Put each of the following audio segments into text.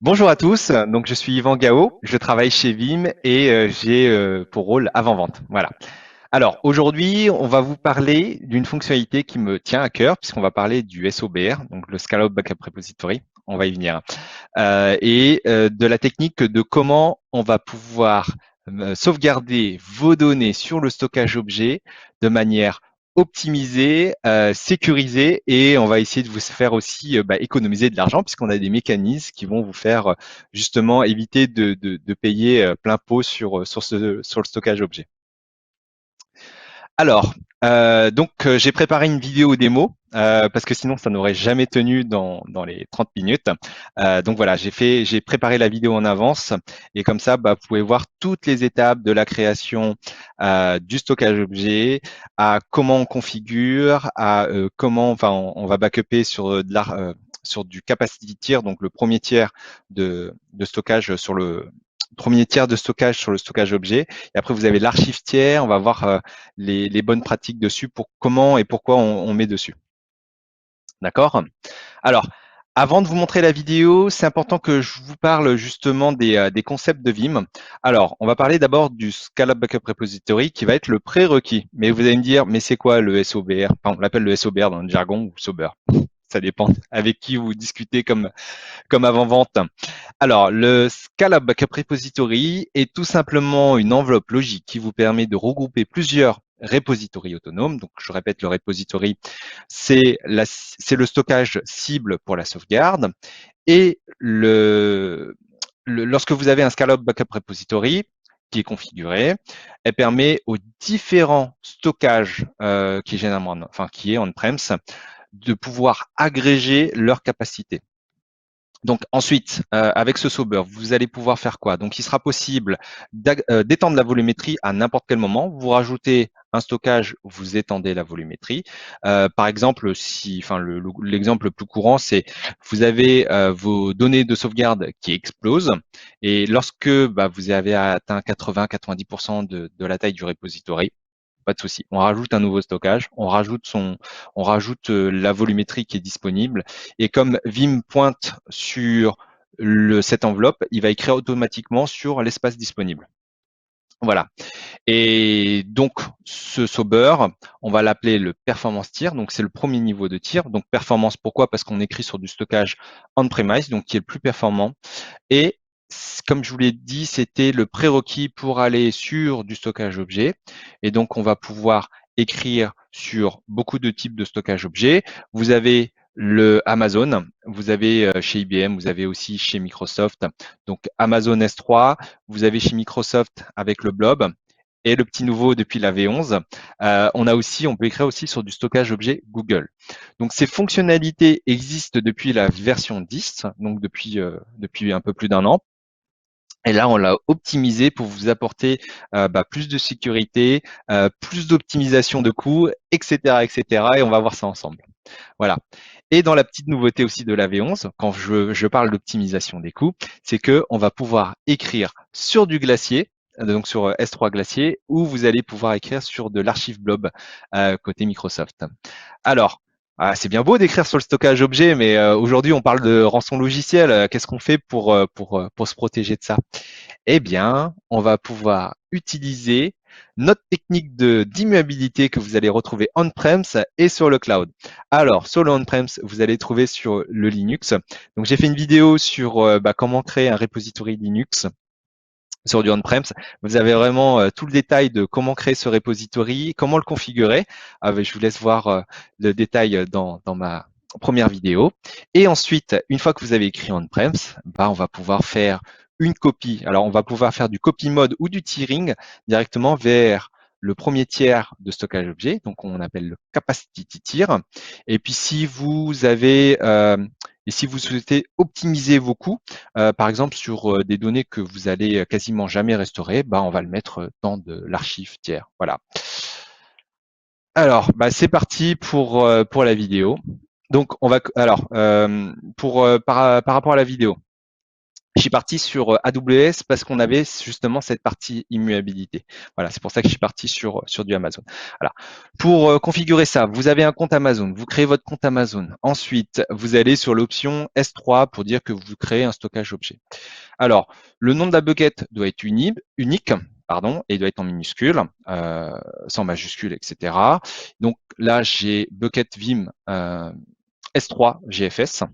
Bonjour à tous, donc je suis Yvan Gao, je travaille chez Vim et j'ai pour rôle avant-vente. Voilà. Alors aujourd'hui, on va vous parler d'une fonctionnalité qui me tient à cœur puisqu'on va parler du SOBR, donc le Scalable Backup Repository. On va y venir. Et de la technique de comment on va pouvoir sauvegarder vos données sur le stockage objet de manière optimisée, sécurisée, et on va essayer de vous faire aussi économiser de l'argent puisqu'on a des mécanismes qui vont vous faire justement éviter de payer plein pot sur le stockage objet. Alors, j'ai préparé une vidéo démo parce que sinon ça n'aurait jamais tenu dans les 30 minutes. Donc voilà, j'ai préparé la vidéo en avance et comme ça, vous pouvez voir toutes les étapes de la création du stockage objet, à comment on configure, à comment, enfin, on va backuper sur du capacity tier, donc le premier tiers de stockage sur le premier tiers de stockage sur le stockage objet. Et après, vous avez l'archive tiers. On va voir les bonnes pratiques dessus pour comment et pourquoi on met dessus. D'accord? Alors, avant de vous montrer la vidéo, c'est important que je vous parle justement des concepts de Vim. Alors, on va parler d'abord du Scalable Backup Repository qui va être le prérequis. Mais vous allez me dire, mais c'est quoi le SOBR? Enfin, on l'appelle le SOBR dans le jargon ou SOBR. Ça dépend avec qui vous discutez comme avant-vente. Alors, le Scalable Backup Repository est tout simplement une enveloppe logique qui vous permet de regrouper plusieurs repositories autonomes. Donc, je répète, le repository, c'est le stockage cible pour la sauvegarde. Et lorsque vous avez un Scalable Backup Repository qui est configuré, elle permet aux différents stockages qui est généralement, enfin qui est on-premise, de pouvoir agréger leur capacité. Donc ensuite, avec ce Sober, vous allez pouvoir faire quoi? Donc il sera possible d'étendre la volumétrie à n'importe quel moment. Vous rajoutez un stockage, vous étendez la volumétrie. Par exemple, l'exemple le plus courant, c'est vous avez vos données de sauvegarde qui explosent et lorsque vous avez atteint 80-90% de la taille du repository, pas de souci. On rajoute un nouveau stockage, on rajoute la volumétrie qui est disponible. Et comme Vim pointe sur cette enveloppe, il va écrire automatiquement sur l'espace disponible. Voilà. Et donc, ce Sober, on va l'appeler le performance tier. Donc, c'est le premier niveau de tier. Donc, performance, pourquoi? Parce qu'on écrit sur du stockage on-premise, donc qui est le plus performant. Et comme je vous l'ai dit, c'était le prérequis pour aller sur du stockage objet. Et donc, on va pouvoir écrire sur beaucoup de types de stockage objet. Vous avez le Amazon, vous avez chez IBM, vous avez aussi chez Microsoft. Donc, Amazon S3, vous avez chez Microsoft avec le Blob. Et le petit nouveau depuis la V11, on peut écrire aussi sur du stockage objet Google. Donc ces fonctionnalités existent depuis la version 10, donc depuis un peu plus d'un an. Et là, on l'a optimisé pour vous apporter plus de sécurité, plus d'optimisation de coûts, etc., etc. Et on va voir ça ensemble. Voilà. Et dans la petite nouveauté aussi de la V11, quand je parle d'optimisation des coûts, c'est que on va pouvoir écrire sur du glacier, donc sur S3 Glacier, ou vous allez pouvoir écrire sur de l'archive blob côté Microsoft. Alors, c'est bien beau d'écrire sur le stockage objet, mais aujourd'hui on parle de rançon logicielle. Qu'est-ce qu'on fait pour se protéger de ça? Eh bien, on va pouvoir utiliser notre technique d'immuabilité que vous allez retrouver on-premise et sur le cloud. Alors, sur le on-premise, vous allez trouver sur le Linux. Donc, j'ai fait une vidéo sur comment créer un repository Linux sur du on-premise. Vous avez vraiment tout le détail de comment créer ce repository, comment le configurer. Je vous laisse voir le détail dans ma première vidéo. Et ensuite, une fois que vous avez écrit on-premise, on va pouvoir faire une copie. Alors, on va pouvoir faire du copy mode ou du tiering directement vers le premier tiers de stockage objet, donc on appelle le capacity tier. Et puis, si vous souhaitez optimiser vos coûts, par exemple, sur des données que vous allez quasiment jamais restaurer, on va le mettre dans de l'archive tiers. Voilà. Alors, c'est parti pour la vidéo. Donc, on va alors par rapport à la vidéo. Je suis parti sur AWS parce qu'on avait justement cette partie immuabilité. Voilà, c'est pour ça que je suis parti sur du Amazon. Alors, pour configurer ça, vous avez un compte Amazon, vous créez votre compte Amazon. Ensuite, vous allez sur l'option S3 pour dire que vous créez un stockage objet. Alors, le nom de la bucket doit être unique, pardon, et doit être en minuscule, sans majuscule, etc. Donc là, j'ai bucket Vim S3 GFS.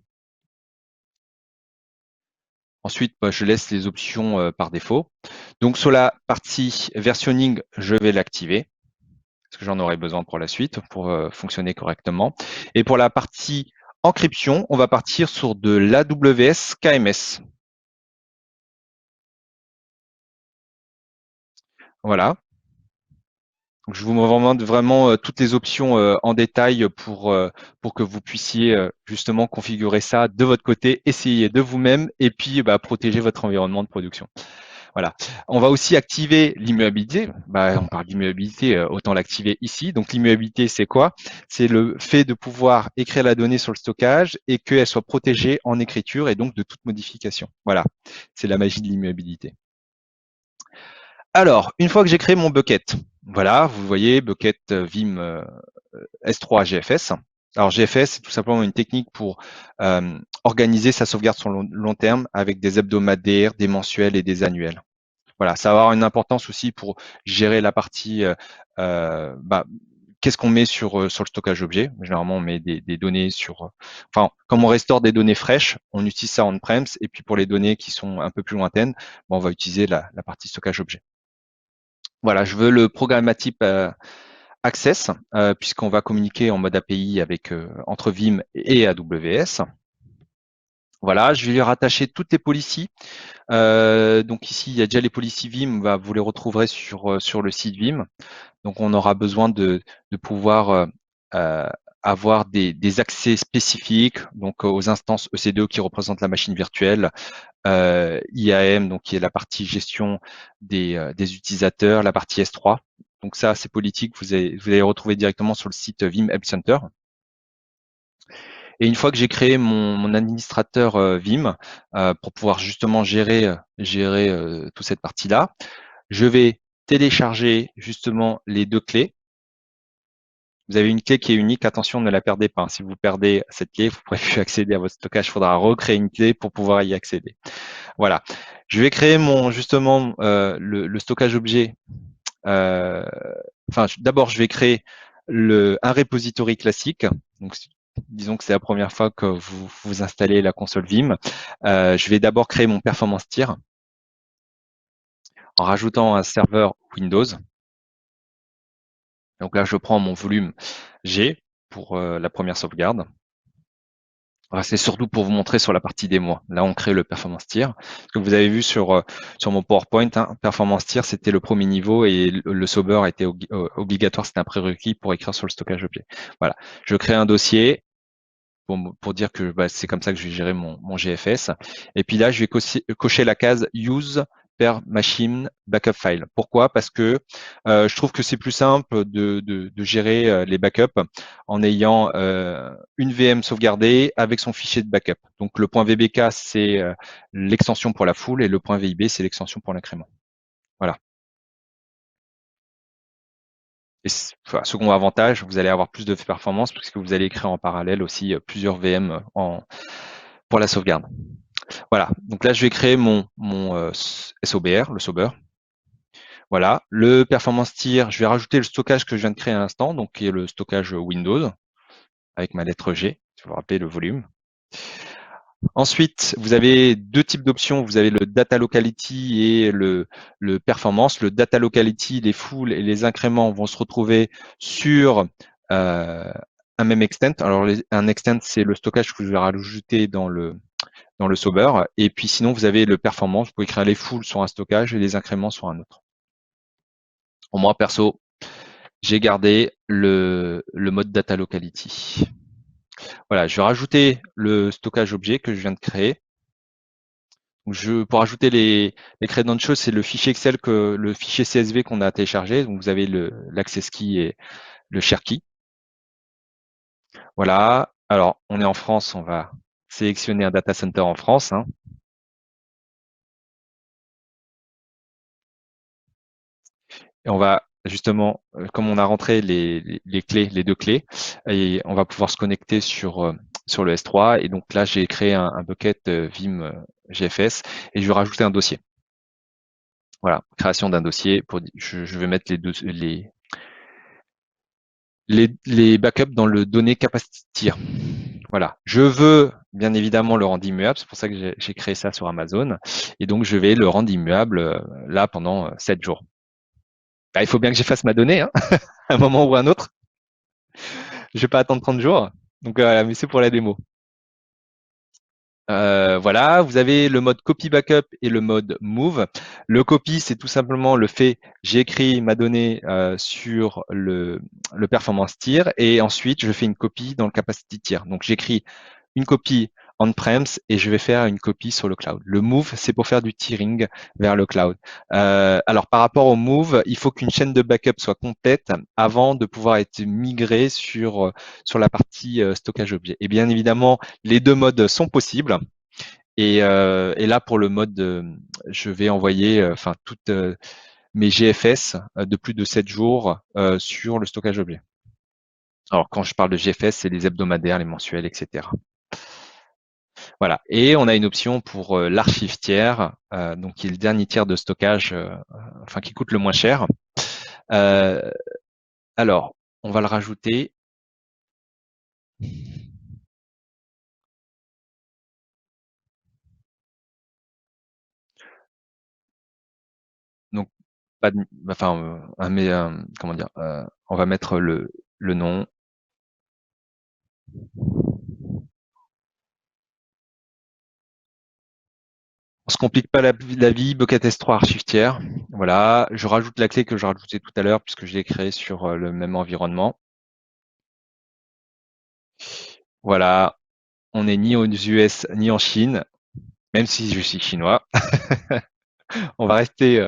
Ensuite, je laisse les options par défaut. Donc sur la partie versionning, je vais l'activer parce que j'en aurai besoin pour la suite pour fonctionner correctement. Et pour la partie encryption, on va partir sur de l'AWS KMS. Voilà. Donc, je vous demande vraiment toutes les options en détail pour que vous puissiez justement configurer ça de votre côté, essayer de vous-même et puis protéger votre environnement de production. Voilà. On va aussi activer l'immuabilité. On parle d'immuabilité, autant l'activer ici. Donc l'immuabilité, c'est quoi? C'est le fait de pouvoir écrire la donnée sur le stockage et qu'elle soit protégée en écriture et donc de toute modification. Voilà. C'est la magie de l'immuabilité. Alors, une fois que j'ai créé mon bucket, voilà, vous voyez, bucket Vim S3 GFS. Alors GFS, c'est tout simplement une technique pour organiser sa sauvegarde sur long terme avec des hebdomadaires, des mensuels et des annuels. Voilà, ça va avoir une importance aussi pour gérer la partie qu'est-ce qu'on met sur le stockage objet. Généralement, on met des données enfin, comme on restaure des données fraîches, on utilise ça on-premise, et puis pour les données qui sont un peu plus lointaines, on va utiliser la partie stockage objet. Voilà, je veux le programmatic access, puisqu'on va communiquer en mode API avec entre Vim et AWS. Voilà, je vais lui rattacher toutes les policies. Donc ici, il y a déjà les policies Vim, vous les retrouverez sur le site Vim. Donc on aura besoin de pouvoir avoir des accès spécifiques donc aux instances EC2 qui représentent la machine virtuelle, IAM donc qui est la partie gestion des utilisateurs, la partie S3. Donc ça, c'est politique, vous allez retrouver directement sur le site Vim Help Center. Et une fois que j'ai créé mon administrateur Vim pour pouvoir justement gérer toute cette partie-là, je vais télécharger justement les deux clés. Vous avez une clé qui est unique, attention, ne la perdez pas. Si vous perdez cette clé, vous ne pourrez plus accéder à votre stockage. Il faudra recréer une clé pour pouvoir y accéder. Voilà. Je vais créer justement le stockage objet. D'abord, je vais créer un repository classique. Donc, disons que c'est la première fois que vous installez la console Vim. Je vais d'abord créer mon performance tier en rajoutant un serveur Windows. Donc là, je prends mon volume G pour la première sauvegarde. C'est surtout pour vous montrer sur la partie des mois. Là, on crée le performance tier. Ce que vous avez vu sur mon PowerPoint, performance tier, c'était le premier niveau et le sober était obligatoire, c'était un prérequis pour écrire sur le stockage objet. Voilà. Je crée un dossier pour dire que c'est comme ça que je vais gérer mon GFS. Et puis là, je vais cocher la case Use per machine backup file. Pourquoi? Parce que je trouve que c'est plus simple de gérer les backups en ayant une VM sauvegardée avec son fichier de backup. Donc le point VBK, c'est l'extension pour la foule et le point VIB, c'est l'extension pour l'incrément. Voilà. Et second avantage, vous allez avoir plus de performance puisque vous allez écrire en parallèle aussi plusieurs VM pour la sauvegarde. Voilà, donc là je vais créer mon SOBR, le sober. Voilà, le performance tier, je vais rajouter le stockage que je viens de créer à l'instant, donc qui est le stockage Windows avec ma lettre G, si vous vous rappelez le volume. Ensuite, vous avez deux types d'options. Vous avez le data locality et le performance. Le data locality, les foules et les incréments vont se retrouver sur un même extent. Alors, un extent, c'est le stockage que je vais rajouter dans le sober. Et puis sinon, vous avez le performance. Vous pouvez créer les foules sur un stockage et les incréments sur un autre. Pour moi, perso, j'ai gardé le mode data locality. Voilà, je vais rajouter le stockage objet que je viens de créer. Pour ajouter les credentials, c'est le fichier Excel le fichier CSV qu'on a téléchargé. Donc vous avez l'access key et le share key. Voilà. Alors, on est en France, on va sélectionner un data center en France. Et on va justement, comme on a rentré les clés, les deux clés, et on va pouvoir se connecter sur le S3. Et donc là, j'ai créé un bucket Vim GFS et je vais rajouter un dossier. Voilà, création d'un dossier. Je vais mettre les backups dans le données capacity tier. Voilà. Je veux bien évidemment le rendre immuable. C'est pour ça que j'ai créé ça sur Amazon. Et donc, je vais le rendre immuable là pendant 7 jours. Bah, il faut bien que j'efface ma donnée, hein, à un moment ou à un autre. Je vais pas attendre 30 jours. Donc, mais c'est pour la démo. Voilà, vous avez le mode copy backup et le mode move. Le copy, c'est tout simplement le fait, j'ai écrit ma donnée sur le performance tier et ensuite je fais une copie dans le capacity tier. Donc j'écris une copie on-premise et je vais faire une copie sur le cloud. Le move, c'est pour faire du tiering vers le cloud. Alors par rapport au move, il faut qu'une chaîne de backup soit complète avant de pouvoir être migré sur la partie stockage objet. Et bien évidemment, les deux modes sont possibles. Et là, pour le mode, je vais envoyer enfin toutes mes GFS de plus de 7 jours sur le stockage objet. Alors, quand je parle de GFS, c'est les hebdomadaires, les mensuels, etc. Voilà. Et on a une option pour l'archive tiers, donc qui est le dernier tiers de stockage, enfin qui coûte le moins cher. Euh, alors, on va le rajouter. Donc, pas de, enfin, comment dire, on va mettre le nom. On se complique pas la vie, Bucket S3 archive tiers. Voilà, je rajoute la clé que je rajoutais tout à l'heure puisque je l'ai créée sur le même environnement. Voilà, on n'est ni aux US ni en Chine, même si je suis chinois. On va rester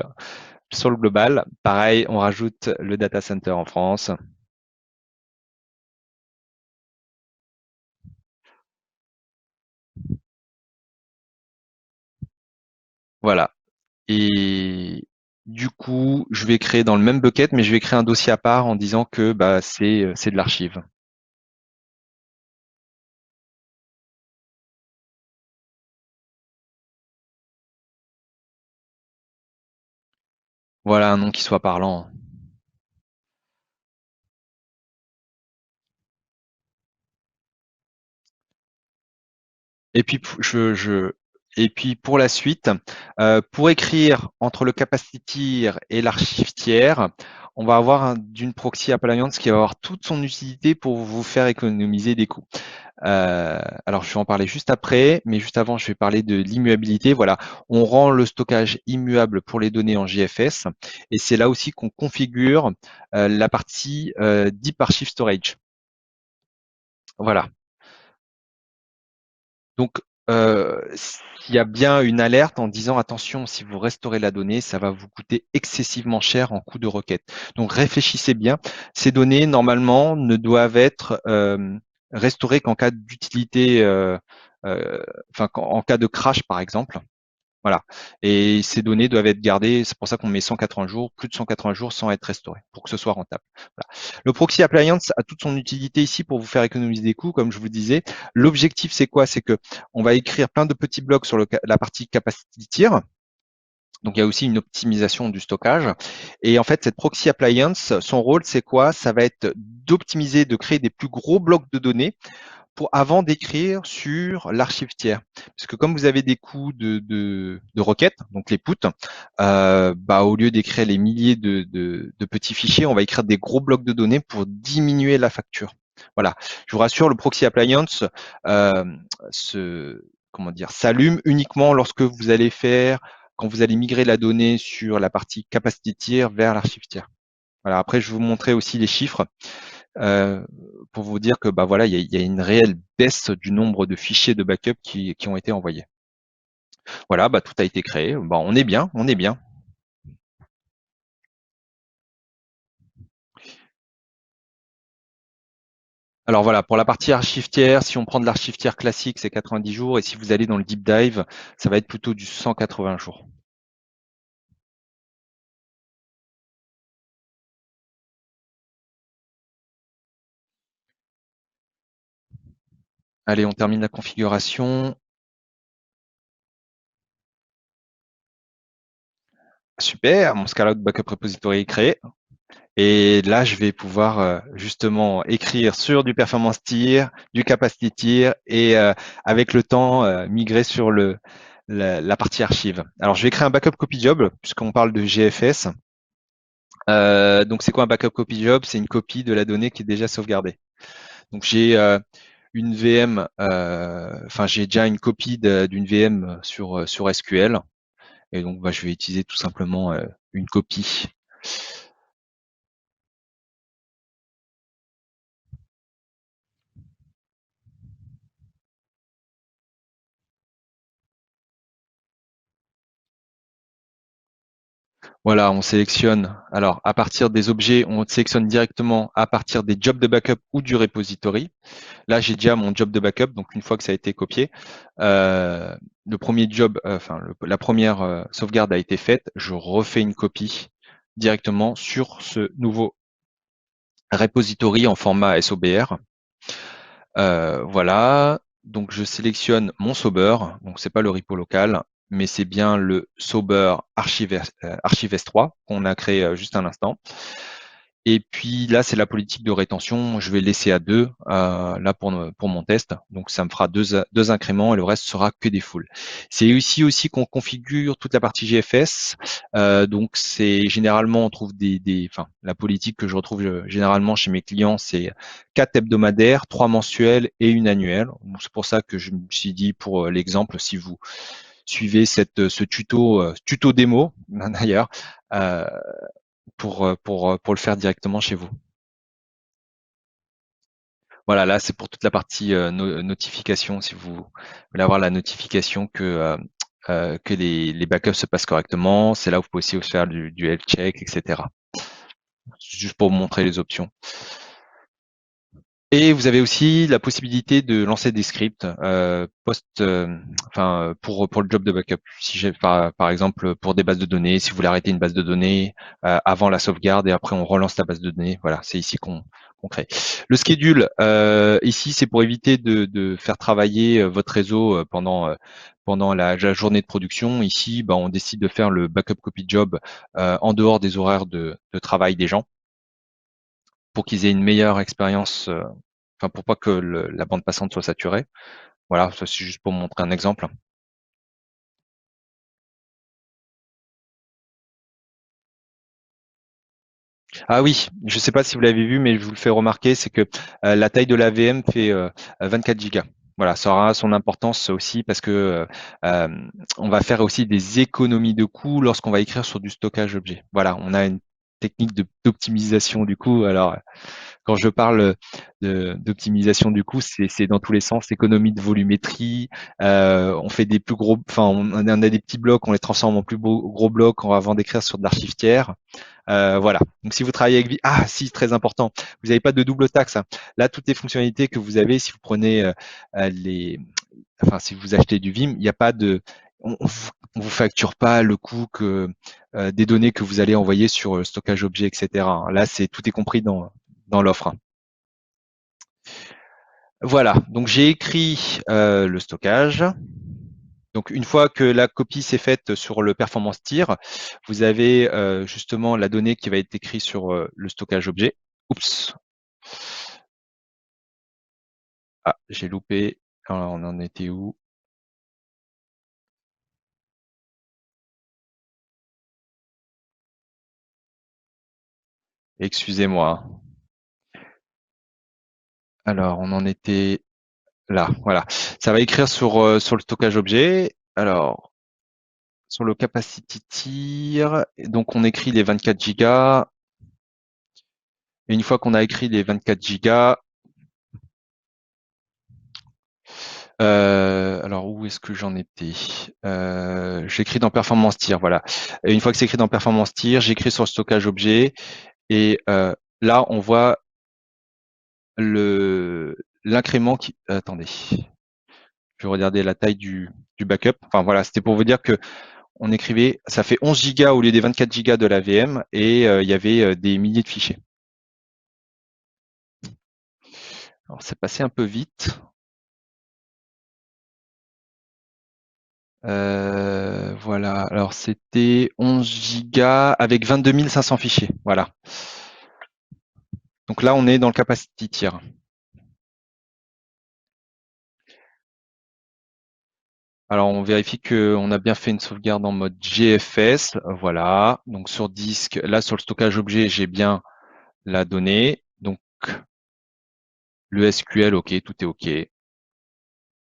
sur le global. Pareil, on rajoute le data center en France. Voilà. Et du coup, je vais créer dans le même bucket, mais je vais créer un dossier à part en disant que bah, c'est de l'archive. Voilà un nom qui soit parlant. Et puis et puis pour la suite, pour écrire entre le capacity et l'archive tiers, on va avoir d'une proxy appliance qui va avoir toute son utilité pour vous faire économiser des coûts. Alors je vais en parler juste après, mais juste avant je vais parler de l'immuabilité. Voilà, on rend le stockage immuable pour les données en JFS, et c'est là aussi qu'on configure la partie Deep Archive Storage. Voilà. Donc, s'il y a bien une alerte en disant attention, si vous restaurez la donnée, ça va vous coûter excessivement cher en coût de requête. Donc, réfléchissez bien. Ces données, normalement, ne doivent être restaurées qu'en cas d'utilité, euh, enfin, en cas de crash, par exemple. Voilà. Et ces données doivent être gardées. C'est pour ça qu'on met 180 jours, plus de 180 jours sans être restaurées, pour que ce soit rentable. Voilà. Le proxy appliance a toute son utilité ici pour vous faire économiser des coûts, comme je vous disais. L'objectif, c'est quoi? C'est que on va écrire plein de petits blocs sur la partie capacity tier. Donc, il y a aussi une optimisation du stockage. Et en fait, cette proxy appliance, son rôle, c'est quoi? Ça va être d'optimiser, de créer des plus gros blocs de données pour avant d'écrire sur l'archive tiers. Parce que comme vous avez des coûts de requêtes, donc les puts, bah, au lieu d'écrire les milliers de petits fichiers, on va écrire des gros blocs de données pour diminuer la facture. Voilà. Je vous rassure, le proxy appliance euh, comment dire, s'allume uniquement lorsque vous allez faire, quand vous allez migrer la donnée sur la partie capacity tier vers l'archive tiers. Voilà. Après, je vais vous montrer aussi les chiffres euh, pour vous dire que bah voilà, il y a une réelle baisse du nombre de fichiers de backup qui ont été envoyés. Voilà, bah tout a été créé. Bah, on est bien, on est bien. Alors voilà, pour la partie archive tiers, si on prend de l'archive tiers classique, c'est 90 jours, et si vous allez dans le deep dive, ça va être plutôt du 180 jours. Allez, on termine la configuration. Super, mon Scala Backup Repository est créé. Et là, je vais pouvoir justement écrire sur du performance tier, du capacity tier et avec le temps migrer sur la partie archive. Alors, je vais créer un backup copy job puisqu'on parle de GFS. Donc, c'est quoi un backup copy job? C'est une copie de la donnée qui est déjà sauvegardée. Donc, j'ai une VM, enfin, j'ai déjà une copie d'une VM sur SQL. Et donc, bah, je vais utiliser tout simplement une copie. Voilà, on sélectionne. Alors, à partir des objets, on sélectionne directement à partir des jobs de backup ou du repository. Là, j'ai déjà mon job de backup, donc une fois que ça a été copié, le premier job, la première sauvegarde a été faite, je refais une copie directement sur ce nouveau repository en format SOBR. Voilà, donc je sélectionne mon Sauber, donc c'est pas le repo local, mais c'est bien le Sauber Archive S3 qu'on a créé juste un instant. Et puis là, c'est la politique de rétention. Je vais laisser à 2 là pour mon test. Donc ça me fera deux incréments et le reste sera que des fulls. C'est ici aussi qu'on configure toute la partie GFS. Donc c'est généralement on trouve enfin la politique que je retrouve généralement chez mes clients, c'est 4 hebdomadaires, 3 mensuels et une annuelle. Donc c'est pour ça que je me suis dit pour l'exemple, si vous suivez ce tuto démo d'ailleurs. Euh, pour le faire directement chez vous. Voilà, là, c'est pour toute la partie notification, si vous voulez avoir la notification que les backups se passent correctement. C'est là où vous pouvez aussi faire du health check, etc. Juste pour vous montrer les options. Et vous avez aussi la possibilité de lancer des scripts pour le job de backup. Si j'ai par exemple pour des bases de données, si vous voulez arrêter une base de données avant la sauvegarde et après on relance la base de données. Voilà, c'est ici qu'on crée. Le schedule ici c'est pour éviter de faire travailler votre réseau pendant la journée de production. Ici, bah, on décide de faire le backup copy job en dehors des horaires de travail des gens pour qu'ils aient une meilleure expérience, enfin pour pas que la bande passante soit saturée. Voilà, ça c'est juste pour montrer un exemple. Ah oui, je ne sais pas si vous l'avez vu, mais je vous le fais remarquer, c'est que la taille de la VM fait 24 gigas. Voilà, ça aura son importance aussi parce que euh, on va faire aussi des économies de coûts lorsqu'on va écrire sur du stockage objet. Voilà, on a une technique d'optimisation du coup. Alors, quand je parle d'optimisation du coût, c'est dans tous les sens, économie de volumétrie. On fait des plus gros, enfin, on a des petits blocs, on les transforme en plus gros blocs avant d'écrire sur de l'archive tiers. Voilà. Donc, si vous travaillez avec ah, si, très important, vous n'avez pas de double taxe, hein. Là, toutes les fonctionnalités que vous avez, si vous prenez enfin, si vous achetez du Vim, il n'y a pas de, on vous facture pas le coût des données que vous allez envoyer sur le stockage objet, etc. Là, tout est compris dans l'offre, hein. Voilà, donc j'ai écrit le stockage. Donc une fois que la copie s'est faite sur le performance tier, vous avez justement la donnée qui va être écrite sur le stockage objet. Oups, ah, j'ai loupé. Alors, on en était où? Excusez-moi. Alors, on en était là, voilà. Ça va écrire sur le stockage objet. Alors, sur le capacity tier, donc on écrit les 24 gigas. Et une fois qu'on a écrit les 24 gigas, alors où est-ce que j'en étais? J'écris dans Performance Tier, voilà. Et une fois que c'est écrit dans Performance Tier, j'écris sur le stockage objet et là on voit l'incrément qui. Attendez, je vais regarder la taille du backup. Enfin voilà, c'était pour vous dire que on écrivait, ça fait 11 gigas au lieu des 24 gigas de la VM et il y avait des milliers de fichiers. Alors c'est passé un peu vite. Voilà, alors c'était 11 Go avec 22 500 fichiers. Voilà. Donc là, on est dans le capacity tier. Alors, on vérifie qu'on a bien fait une sauvegarde en mode GFS. Voilà. Donc sur disque, là sur le stockage objet, j'ai bien la donnée. Donc le SQL, OK, tout est OK.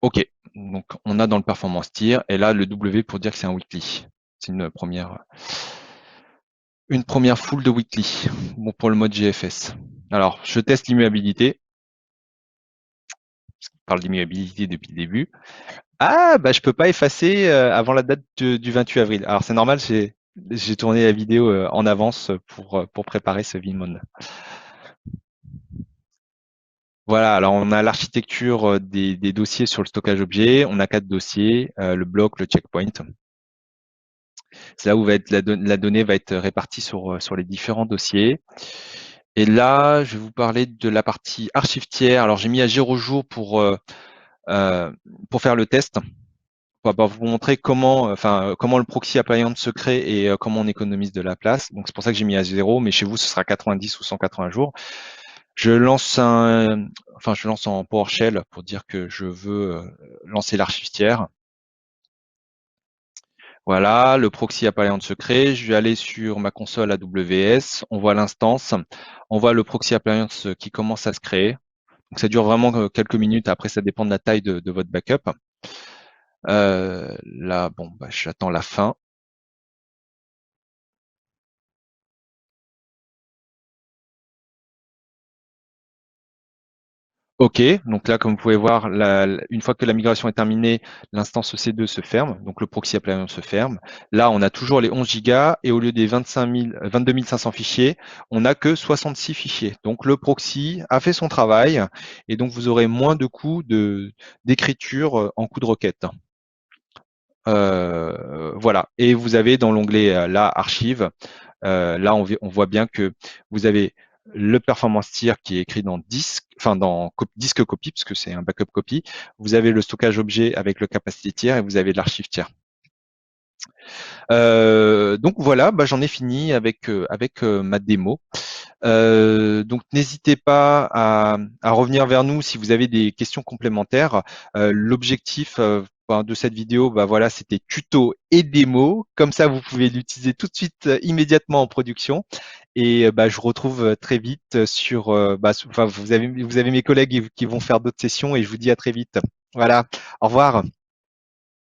OK. Donc on a dans le performance tier et là le W pour dire que c'est un weekly. C'est une première full de weekly. Bon pour le mode GFS. Alors je teste l'immuabilité. On parle d'immuabilité depuis le début. Ah bah je peux pas effacer avant la date du 28 avril. Alors c'est normal, j'ai tourné la vidéo en avance pour préparer ce Vimon. Voilà, alors on a l'architecture des dossiers sur le stockage objet. On a 4 dossiers, le bloc, le checkpoint. C'est là où va être la donnée va être répartie sur les différents dossiers. Et là, je vais vous parler de la partie archive tiers. Alors j'ai mis à jour au jour pour faire le test. Pour vous montrer comment le proxy appliance se crée et comment on économise de la place. Donc c'est pour ça que j'ai mis à 0, mais chez vous ce sera 90 ou 180 jours. Je lance en PowerShell pour dire que je veux lancer l'archive tiers. Voilà, le proxy appliance se crée. Je vais aller sur ma console AWS. On voit l'instance. On voit le proxy appliance qui commence à se créer. Donc ça dure vraiment quelques minutes. Après, ça dépend de la taille de votre backup. Là, bon, bah, j'attends la fin. OK, donc là, comme vous pouvez voir, une fois que la migration est terminée, l'instance EC2 se ferme, donc le proxy appliance se ferme. Là, on a toujours les 11 gigas et au lieu des 22 500 fichiers, on n'a que 66 fichiers. Donc le proxy a fait son travail et donc vous aurez moins de coûts d'écriture en coût de requête. Voilà. Et vous avez dans l'onglet là, archive, là, on voit bien que vous avez le performance tier qui est écrit dans disque, enfin dans disque copy, parce que c'est un backup copy. Vous avez le stockage objet avec le capacity tier et vous avez l'archive tier. Donc voilà, bah, j'en ai fini avec ma démo. Donc n'hésitez pas à revenir vers nous si vous avez des questions complémentaires. L'objectif de cette vidéo, bah voilà, c'était tuto et démo. Comme ça, vous pouvez l'utiliser tout de suite, immédiatement en production. Et bah, je vous retrouve très vite vous avez mes collègues qui vont faire d'autres sessions et je vous dis à très vite. Voilà, au revoir.